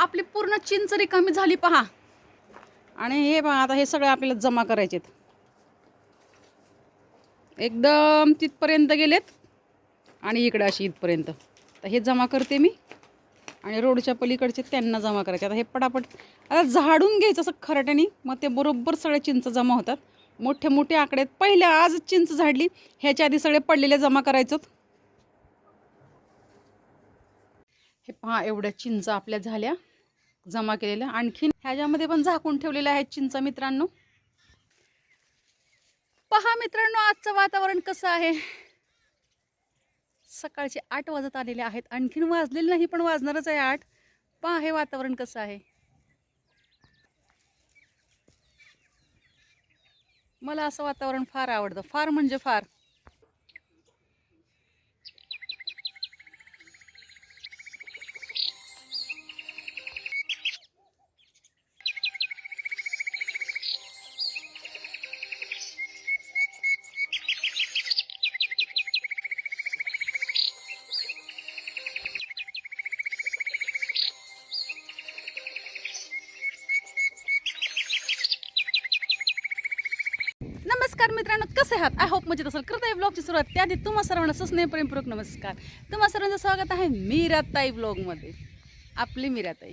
आपली पूर्ण चिंच रिकामी झाली पहा. आणि हे पहा आता हे सगळे आपल्याला जमा करायचेत. एकदम तिथपर्यंत गेलेत आणि इकडे अशी इथपर्यंत. तर हे जमा करते मी आणि रोडच्या पलीकडचे त्यांना जमा करायचे. आता हे पटापट आता झाडून घ्यायचं असं खराट्याने, मग ते बरोबर सगळे चिंच जमा होतात. मोठे मोठे आकडे पहिल्या आज चिंच झाडली, ह्याच्या आधी सगळे पडलेले जमा करायचो. हे पहा एवढ्या चिंच आपल्या झाल्या जमा केलेल्या. आणखीन ह्याच्यामध्ये पण झाकून ठेवलेल्या आहेत चिंच मित्रांनो. पहा मित्रांनो आजचं वातावरण कसं आहे. सकाळचे 8 वाजत आलेले आहेत. आणखीन वाजलेले नाही पण वाजणारच आहे 8. पहा हे वातावरण कसं आहे. मला असं वातावरण फार आवडतं, फार म्हणजे फार. नमस्कार मित्रांनो, कसे आहात? आय होप मजेत असेल. करत आहे ब्लॉगची सुरुवात त्याआधी तुम्हा सर्वांना सस्नेह प्रेमपूर्वक नमस्कार. तुम्हा सर्वांचं स्वागत आहे मीराताई ब्लॉगमध्ये. आपली मीराताई.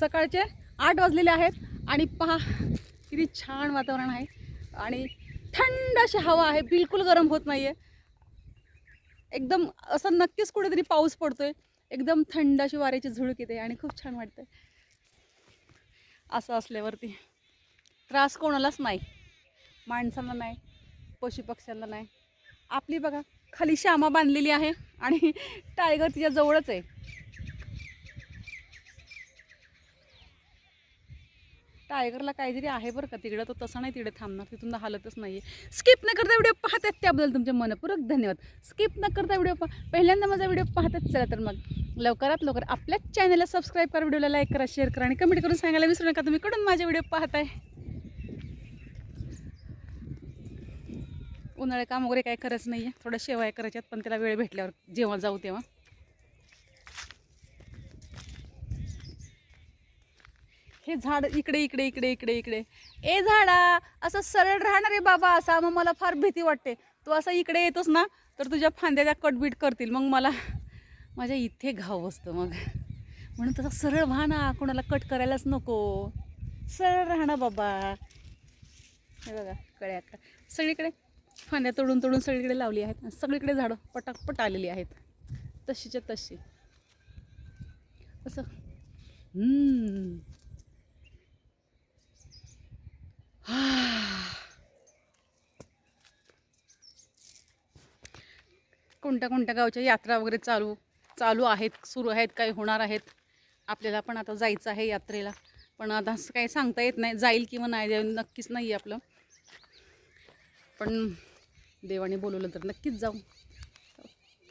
सकाळचे 8 वाजलेले आहेत आणि पहा किती छान वातावरण आहे आणि थंड अशी हवा आहे. बिलकुल गरम होत नाही आहे. एकदम असं नक्कीच कुठेतरी पाऊस पडतोय. एकदम थंड अशी वाऱ्याची झुळूक येते आणि खूप छान वाटतं. असं असल्यावरती त्रास कोणालाच नाही, माणसांना नाही, पशुपक्ष्यांना नाही. आपली बघा खाली श्यामा बांधलेली आहे आणि टायगर तिच्या जवळच आहे. टायगरला काहीतरी आहे बरं का तिकडं, तो तसा नाही तिकडे थांबणार, तिथून हालतच नाही आहे. स्किप न करता व्हिडिओ पाहतात त्याबद्दल तुमचे मनपूर्वक धन्यवाद. स्किप न करता व्हिडिओ पहिल्यांदा माझा व्हिडिओ पाहतात चला तर मग लवकरात लवकर आपल्याच चॅनलला सबस्क्राईब करा, व्हिडिओला लाईक करा, शेअर करा आणि कमेंट करून सांगायला विसरू नका तुम्ही कडून माझे व्हिडिओ पाहताय. उन्हाळे काम वगैरे काही करायचं नाही आहे, थोड्या शेवाया करायच्यात पण त्याला वेळ भेटल्यावर जेव्हा जाऊ तेव्हा. हे झाड इकडे इकडे इकडे इकडे इकडे. ए झाडा असं सरळ राहणार आहे बाबा असा, मग मला फार भीती वाटते. तू असं इकडे येतोस ना तर तुझ्या फांद्याच्या कटबीट करतील, मग मला माझ्या इथे घाव बसतो मग. म्हणून तसा सरळ व्हा ना, कोणाला कट करायलाच नको, सरळ राहणार बाबा. हे बघा कळ्या सगळीकडे फांद्या तोडून तोडून सगळीकडे लावली आहेत. सगळीकडे झाडं पटापट आलेली आहेत तशीच्या तशी. असं कोणत्या कोणत्या गावच्या यात्रा वगैरे चालू आहेत, सुरू आहेत, काही होणार आहेत. आपल्याला पण आता जायचं आहे यात्रेला, पण आता असं काही सांगता येत नाही, जाईल किंवा नाही जाईल नक्कीच नाही आहे आपलं. पण देवाने बोलवलं तर नक्कीच जाऊ.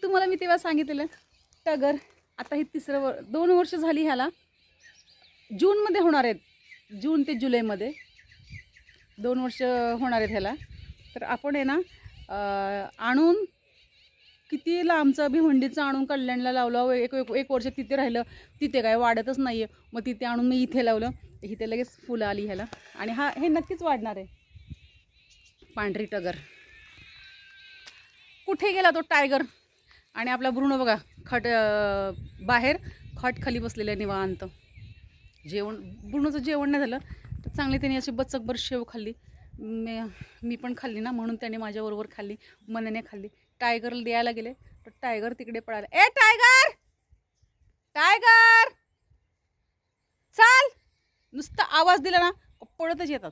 तुम्हाला मी तेव्हा सांगितलेलं टगर आता ही 2 वर्ष झाली ह्याला. जूनमध्ये होणार आहेत, जून ते जुलैमध्ये 2 वर्ष होणार आहेत ह्याला. तर आपण आहे ना आणून किती लांबचं भिवंडीचं आणून कल्याणला लावलं. एक वर्ष तिथे राहिलं, तिथे काय वाढतच नाही आहे. मग तिथे आणून मी इथे लावलं, इथे लगेच फुलं आली ह्याला. आणि हे नक्कीच वाढणार आहे पांढरी टगर. कुठे गेला तो टायगर? आणि आपला ब्रुनो बघा बाहेर खट खाली बसलेलं आहे निवांत. ब्रुनोचं जेवण नाही झालं तर चांगली त्याने अशी बचकभर शेव खाल्ली. मी पण खाल्ली ना, म्हणून त्याने माझ्याबरोबर खाल्ली, मनाने खाल्ली. टायगरला द्यायला गेले तर टायगर तिकडे पळाला. ए टायगर, टायगर चाल. नुसता आवाज दिला ना पळतच येतात.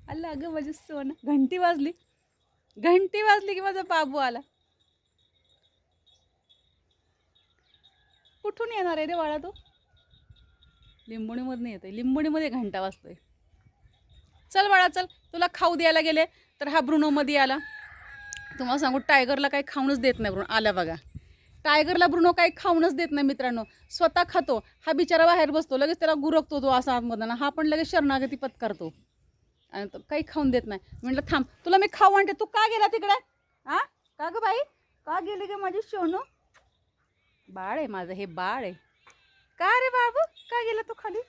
अल्ला अगं माझी सोन, घंटी वाजली की माझा बाबू आला. कुठून येणार आहे रे बाळा तो? लिंबोणीमधून येतोय, लिंबोणीमध्ये घंटा वाजतोय. चल बाळा चल, तुला खाऊ द्यायला गेले तर हा ब्रुनोमध्ये आला. तुम्हाला सांगू टायगरला काही खाऊनच देत नाही ब्रुनो. आला बघा, टायगरला ब्रुनो काही खाऊनच देत नाही मित्रांनो, स्वतः खातो. हा बिचारा बाहेर बसतो, लगेच त्याला गुरकतो तो असा आतमधून. हा पण लगेच शरणागती पत्करतो आणि तो काही खाऊन देत नाही. म्हटलं थांब तुला मी खाऊ आणते, तू का गेला तिकडे? हा का ग बाई, का गेली ग माझी सोनू? बाळ आहे माझं, हे बाळ आहे. का रे बाबू, का गेला तो खाली?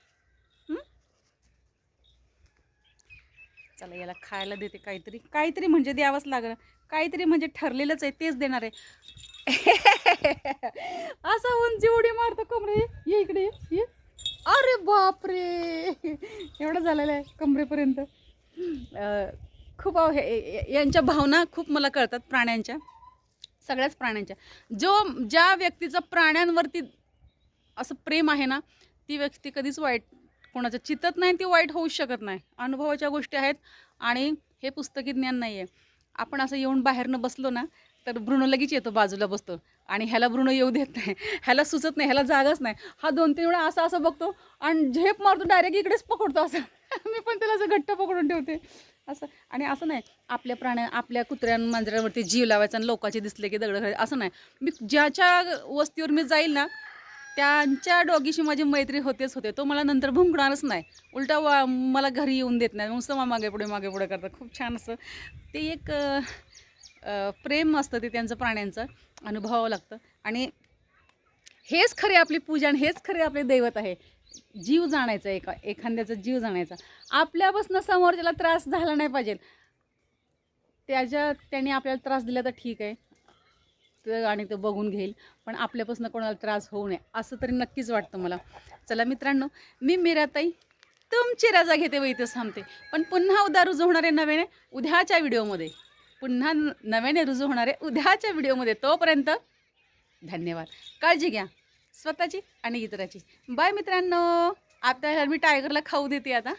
चला याला खायला देते काहीतरी. काहीतरी म्हणजे द्यावंच लागणार. काहीतरी म्हणजे ठरलेलंच आहे, तेच देणार आहे. असा उंची उडी मारतो कमरे. ये इकडे ये. अरे बापरे, एवढं झालेलं आहे कमरेपर्यंत. खूप यांच्या भावना खूप मला कळतात प्राण्यांच्या, सगळ्याच प्राण्यांच्या. ज्या व्यक्तीचं प्राण्यांवरती असं प्रेम आहे ना, ती व्यक्ती कधीच वाईट कोणाचं चितत नाही, ती वाईट होऊच शकत नाही. अनुभवाच्या गोष्टी आहेत आणि हे पुस्तकी ज्ञान नाही आहे. आपण असं येऊन बाहेरनं बसलो ना, तर भ्रूण लगेच येतो, बाजूला बसतो आणि ह्याला भ्रूण येऊ देत नाही, ह्याला सुचत नाही, ह्याला जागाच नाही. हा 2-3 वेळा असं बघतो आणि झेप मारतो, डायरेक्ट इकडेच पकडतो असं. मी पण त्याला असं घट्ट पकडून ठेवते असं. आणि असं नाही आपल्या कुत्र्यां मांजरांवरती जीव लावायचा आणि लोकांचे दिसले की दगड खायचं असं नाही. मी ज्याच्या वस्तीवर मी जाईल ना, त्यांच्या डॉगीशी माझी मैत्री होतेच होते. तो मला नंतर भुंकणारच नाही, उलटा मला घरी येऊन देत नाही. नुसतं मागे पुढे करतात. खूप छान असं ते एक प्रेम असतं, ते त्यांचं प्राण्यांचं अनुभवावं लागतं. आणि हेच खरे आपली पूजा आणि हेच खरे आपले दैवत आहे. जीव जाणायचा, एखाद्याचा जीव जाणायचा. आपल्यापासून समोर त्याला त्रास झाला नाही पाहिजे. त्याने आपल्याला त्रास दिला तर ठीक आहे, आणि तो बघून घेईल, पण आपल्यापासून कोणाला त्रास होऊ नये असं तरी नक्कीच वाटतं मला. चला मित्रांनो, मी मीराताई तुमची रजा घेते व इथेच थांबते. पण पुन्हा उद्या रुजू होणारे नव्याने उद्याच्या व्हिडिओमध्ये, तोपर्यंत धन्यवाद. काळजी घ्या स्वतःची आणि इतराची. बाय मित्रांनो. आता मी टायगरला खाऊ देते आता.